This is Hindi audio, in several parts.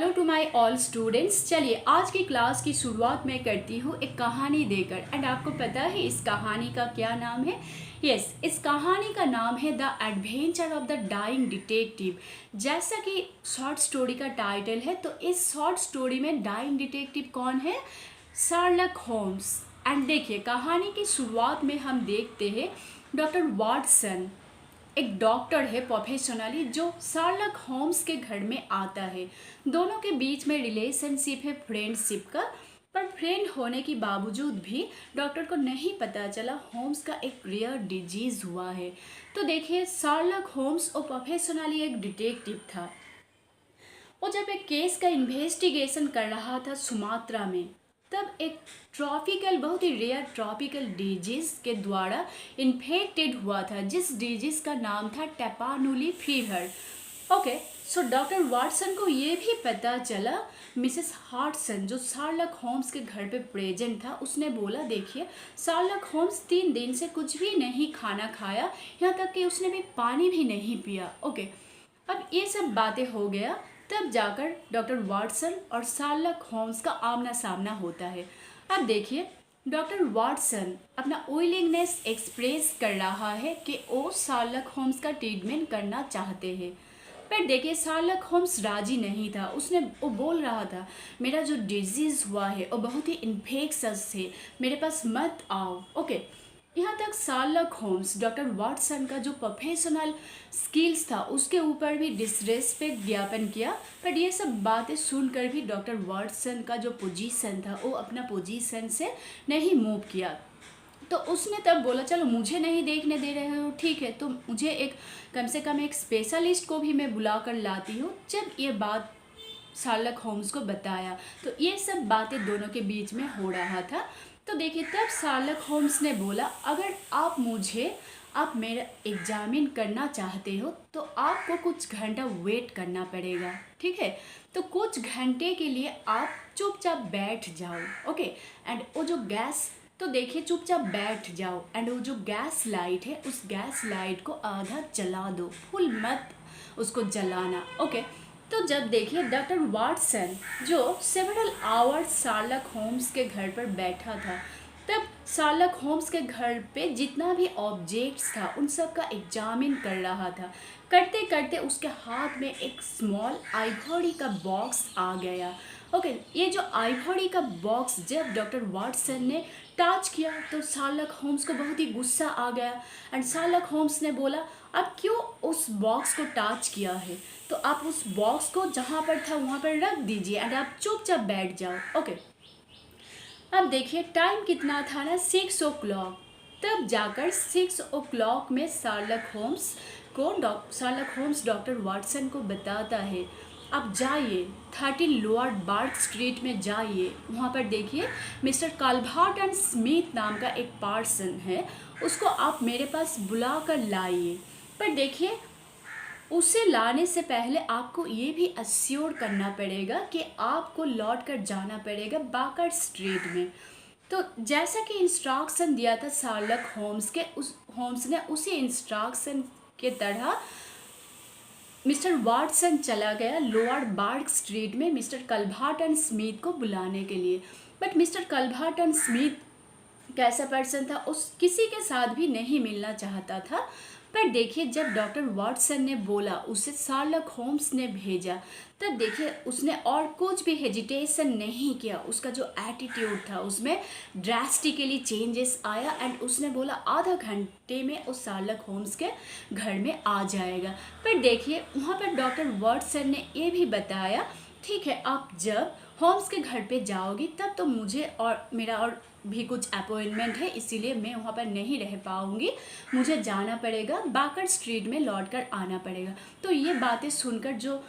Hello to my all students. चलिए आज की क्लास की शुरुआत मैं करती हूँ एक कहानी देकर। एंड आपको पता है इस कहानी का क्या नाम है? यस, इस कहानी का नाम है the adventure of the dying detective. जैसा कि शॉर्ट स्टोरी का टाइटल है, तो इस शॉर्ट स्टोरी में डाइंग डिटेक्टिव कौन है? Sherlock Holmes. एंड देखिए, कहानी की शुरुआत में हम देखते हैं डॉक्टर वाटसन एक डॉक्टर है प्रोफेशनली, जो शार्लक होम्स के घर में आता है। दोनों के बीच में रिलेशनशिप है फ्रेंडशिप का, पर फ्रेंड होने के बावजूद भी डॉक्टर को नहीं पता चला होम्स का एक रेयर डिजीज हुआ है। तो देखिए, शार्लक होम्स और प्रोफेशनली एक डिटेक्टिव था। वो जब एक केस का इन्वेस्टिगेशन कर रहा था सुमात्रा में, तब एक ट्रॉपिकल, बहुत ही रेयर ट्रॉपिकल डिजीज के द्वारा इन्फेक्टेड हुआ था, जिस डिजीज का नाम था Tapanuli fever. Okay, so doctor Watson को ये भी पता चला। मिसेस हार्टसन, जो शार्लक होम्स के घर पे प्रेजेंट था, उसने बोला, देखिए शार्लक होम्स 3 दिन से कुछ भी नहीं खाना खाया, यहाँ तक कि उसने भी पानी भी नहीं पिया। ओके, अब ये सब बातें हो गया, तब जाकर डॉक्टर वाटसन और शार्लक होम्स का आमना सामना होता है। अब देखिए, डॉक्टर वाटसन अपना विलिंगनेस एक्सप्रेस कर रहा है कि वो शार्लक होम्स का ट्रीटमेंट करना चाहते हैं, पर देखिए शार्लक होम्स राजी नहीं था। वो बोल रहा था, मेरा जो डिजीज़ हुआ है वो बहुत ही इन्फेक्शस है, मेरे पास मत आओ। ओके, यहाँ तक शार्लक होम्स डॉक्टर वाटसन का जो प्रोफेशनल स्किल्स था उसके ऊपर भी डिसरेस्पेक्ट ज्ञापन किया। पर ये सब बातें सुनकर भी डॉक्टर वाटसन का जो पोजीशन था वो अपना पोजीशन से नहीं मूव किया। तो उसने तब बोला, चलो मुझे नहीं देखने दे रहे हो, ठीक है, तो मुझे एक कम से कम एक स्पेशलिस्ट को भी मैं बुला कर लाती हूँ। जब ये बात शार्लक होम्स को बताया, तो ये सब बातें दोनों के बीच में हो रहा था। तो देखिए, तब शार्लक होम्स ने बोला, अगर आप मेरा एग्जामिन करना चाहते हो तो आपको कुछ घंटा वेट करना पड़ेगा, ठीक है? तो कुछ घंटे के लिए आप चुपचाप बैठ जाओ। ओके, एंड वो जो गैस, तो देखिए चुपचाप बैठ जाओ, एंड वो जो गैस लाइट है उस गैस लाइट को आधा जला दो, फुल मत उसको जलाना। ओके, तो जब देखिए डॉक्टर वाटसन जो सेवरल आवर्स शार्लक होम्स के घर पर बैठा था, तब शार्लक होम्स के घर पे जितना भी ऑब्जेक्ट्स था उन सब का एग्जामिन कर रहा था। करते करते उसके हाथ में एक स्मॉल आइवरी का बॉक्स आ गया। ओके, ये जो आइवरी का बॉक्स जब डॉक्टर वाटसन ने टच किया, तो शार्लक होम्स को बहुत ही गुस्सा आ गया। एंड शार्लक होम्स ने बोला, अब क्यों उस बॉक्स को टच किया है, तो आप उस बॉक्स को जहाँ पर था वहाँ पर रख दीजिए एंड आप चुपचाप बैठ जाओ। ओके, अब देखिए टाइम कितना था ना, 6 o'clock। तब जाकर 6 o'clock में शार्लक होम्स डॉक्टर वाटसन को बताता है, आप जाइए 13 लोअर बार्क स्ट्रीट में जाइए, वहाँ पर देखिए मिस्टर काल्भार्टन स्मिथ नाम का एक पर्सन है, उसको आप मेरे पास बुला कर लाइए। पर देखिए, उसे लाने से पहले आपको ये भी अश्योर करना पड़ेगा कि आपको लौट कर जाना पड़ेगा बाकर स्ट्रीट में। तो जैसा कि इंस्ट्रक्शन दिया था शार्लक होम्स ने उसी इंस्ट्रक्शन के तरह मिस्टर वाटसन चला गया लोअर बार्क स्ट्रीट में मिस्टर कल्भार्टन स्मिथ को बुलाने के लिए। बट मिस्टर कल्भार्टन स्मिथ कैसा पर्सन था, उस किसी के साथ भी नहीं मिलना चाहता था। पर देखिए, जब डॉक्टर वाटसन ने बोला, उसे शार्लक होम्स ने भेजा, तब देखिए उसने और कुछ भी हेजिटेशन नहीं किया। उसका जो एटीट्यूड था उसमें ड्रास्टिकली चेंजेस आया एंड उसने बोला आधा घंटे में उस शार्लक होम्स के घर में आ जाएगा। पर देखिए, वहाँ पर डॉक्टर वाटसन ने ये भी बताया, ठीक है, आप जब होम्स के घर पे जाओगी तब तो मुझे और मेरा और भी कुछ अपॉइंटमेंट है, इसीलिए मैं वहाँ पर नहीं रह पाऊँगी, मुझे जाना पड़ेगा, बाकर स्ट्रीट में लौट कर आना पड़ेगा। तो ये बातें सुनकर जो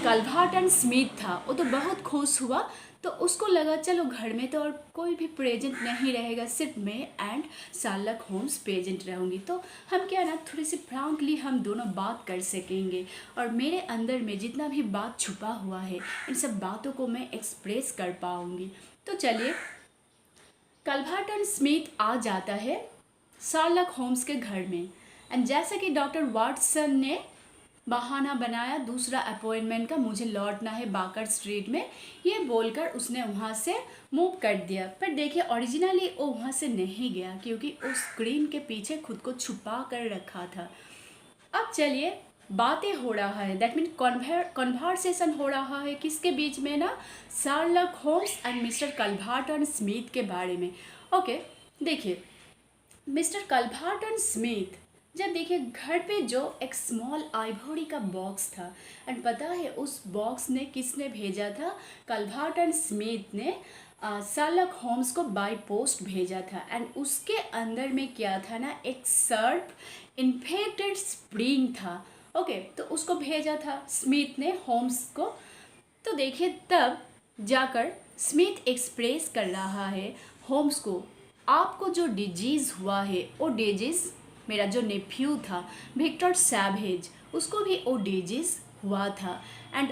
कल्भार्टन स्मिथ था वो तो बहुत खुश हुआ। तो उसको लगा, चलो घर में तो और कोई भी प्रेजेंट नहीं रहेगा, सिर्फ मैं एंड शार्लक होम्स प्रेजेंट रहूँगी, तो हम क्या ना थोड़ी सी फ्रैंकली हम दोनों बात कर सकेंगे, और मेरे अंदर में जितना भी बात छुपा हुआ है इन सब बातों को मैं एक्सप्रेस कर पाऊँगी। तो चलिए, कल्भार्टन स्मिथ आ जाता है शार्लक होम्स के घर में, एंड जैसा कि डॉक्टर वाटसन ने बहाना बनाया दूसरा अपॉइंटमेंट का, मुझे लौटना है बाकर स्ट्रीट में, ये बोलकर उसने वहाँ से मूव कर दिया। पर देखिए ओरिजिनली वो वहाँ से नहीं गया क्योंकि उस स्क्रीन के पीछे खुद को छुपा कर रखा था। अब चलिए बातें हो रहा है, दैट मीन कन्वर्सेशन हो रहा है किसके बीच में ना, Sherlock Holmes and mister Culverton Smith के बारे में। ओके देखिए मिस्टर कल्वर्टन स्मिथ, जब देखिए घर पे जो एक स्मॉल आइवरी का बॉक्स था, एंड पता है उस बॉक्स ने किसने भेजा था, कल्वर्टन स्मिथ ने शार्लक होम्स को बाय पोस्ट भेजा था। एंड उसके अंदर में क्या था ना, एक सर्प इन्फेक्टेड स्प्रिंग था। ओके तो उसको भेजा था स्मिथ ने होम्स को। तो देखिए तब जाकर स्मिथ एक्सप्रेस कर रहा है होम्स को, आपको जो डिजीज़ हुआ है वो डिजीज़ मेरा जो नेफ्यू था विक्टर सैवेज, उसको भी वो डिजीज़ हुआ था एंड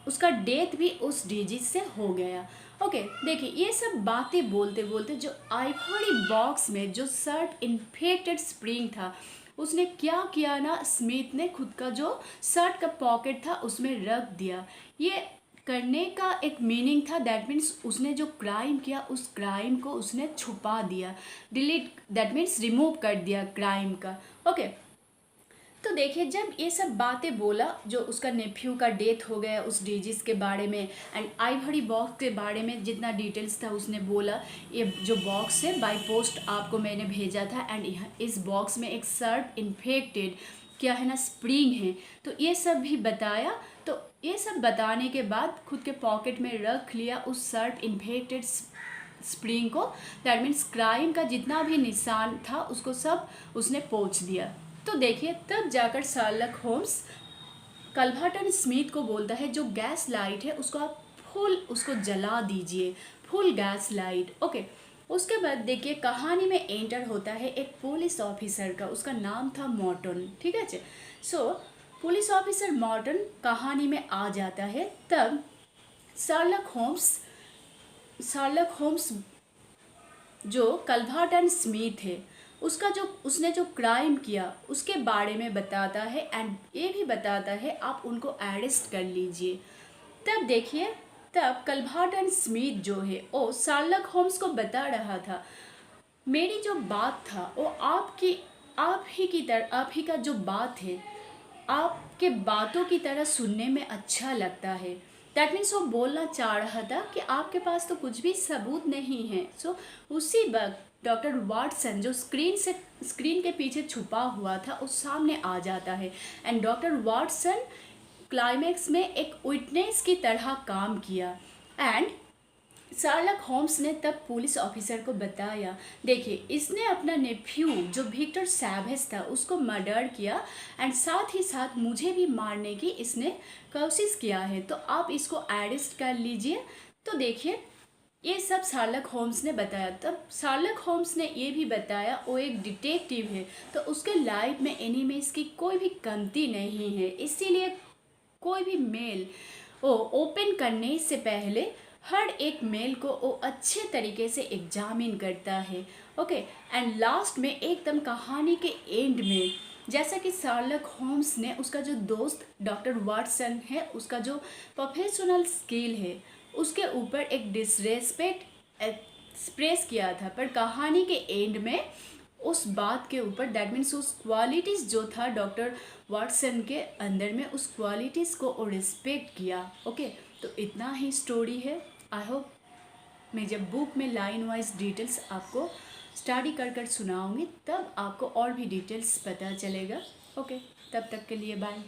उसका डेथ भी उस डिजीज से हो गया। ओके देखिए ये सब बातें बोलते बोलते जो आइवरी बॉक्स में जो सर्ट इन्फेक्टेड स्प्रिंग था, उसने क्या किया ना, स्मिथ ने खुद का जो शर्ट का पॉकेट था उसमें रख दिया। ये करने का एक मीनिंग था, दैट मीन्स उसने जो क्राइम किया उस क्राइम को उसने छुपा दिया, डिलीट दैट मीन्स रिमूव कर दिया क्राइम का। ओके तो देखिए जब ये सब बातें बोला, जो उसका नेफ्यू का डेथ हो गया उस डिजीज़ के बारे में एंड आइवरी बॉक्स के बारे में जितना डिटेल्स था उसने बोला, ये जो बॉक्स है बाय पोस्ट आपको मैंने भेजा था एंड इस बॉक्स में एक सर्प इन्फेक्टेड क्या है ना स्प्रिंग है, तो ये सब भी बताया। तो ये सब बताने के बाद खुद के पॉकेट में रख लिया उस सर्प इन्फेक्टेड स्प्रिंग को, दैट मीन्स क्राइम का जितना भी निशान था उसको सब उसने पोंछ दिया। तो देखिए तब जाकर शार्लक होम्स कल्वर्टन स्मिथ को बोलता है जो गैस लाइट है उसको आप फुल उसको जला दीजिए, फुल गैस लाइट। ओके उसके बाद देखिए कहानी में एंटर होता है एक पुलिस ऑफिसर का, उसका नाम था मॉर्टन। ठीक है जी, सो पुलिस ऑफिसर मॉर्टन कहानी में आ जाता है। तब शार्लक होम्स जो कल्वर्टन स्मिथ है उसने जो क्राइम किया उसके बारे में बताता है एंड ये भी बताता है आप उनको अरेस्ट कर लीजिए। तब देखिए तब कल्वर्टन स्मिथ जो है वो शार्लक होम्स को बता रहा था, मेरी जो बात था वो आप ही का जो बात है आपके बातों की तरह सुनने में अच्छा लगता है। दैट मीन्स वो बोलना चाह रहा था कि आपके पास तो कुछ भी सबूत नहीं है। सो उसी वक्त डॉक्टर वाटसन जो स्क्रीन के पीछे छुपा हुआ था उस सामने आ जाता है एंड डॉक्टर वाटसन क्लाइमैक्स में एक विटनेस की तरह काम किया एंड शार्लक होम्स ने तब पुलिस ऑफिसर को बताया, देखिए इसने अपना नेफ्यू जो विक्टर सैवेज था उसको मर्डर किया एंड साथ ही साथ मुझे भी मारने की इसने कोशिश किया है, तो आप इसको अरेस्ट कर लीजिए। तो देखिए ये सब शार्लक होम्स ने बताया। तब शार्लक होम्स ने ये भी बताया वो एक डिटेक्टिव है तो उसके लाइफ में एनिमीज की कोई भी कमती नहीं है, इसीलिए कोई भी मेल वो ओपन करने से पहले हर एक मेल को वो अच्छे तरीके से एग्जामिन करता है। ओके एंड लास्ट में एकदम कहानी के एंड में जैसा कि शार्लक होम्स ने उसका जो दोस्त डॉक्टर वाटसन है उसका जो प्रोफेशनल स्किल है उसके ऊपर एक डिसरेस्पेक्ट एक्सप्रेस किया था, पर कहानी के एंड में उस बात के ऊपर दैट मीन्स उस क्वालिटीज़ जो था डॉक्टर वाटसन के अंदर में उस क्वालिटीज़ को वो रिस्पेक्ट किया। ओके तो इतना ही स्टोरी है। आई होप मैं जब बुक में लाइन वाइज डिटेल्स आपको स्टडी कर सुनाऊंगी तब आपको और भी डिटेल्स पता चलेगा। ओके तब तक के लिए बाय।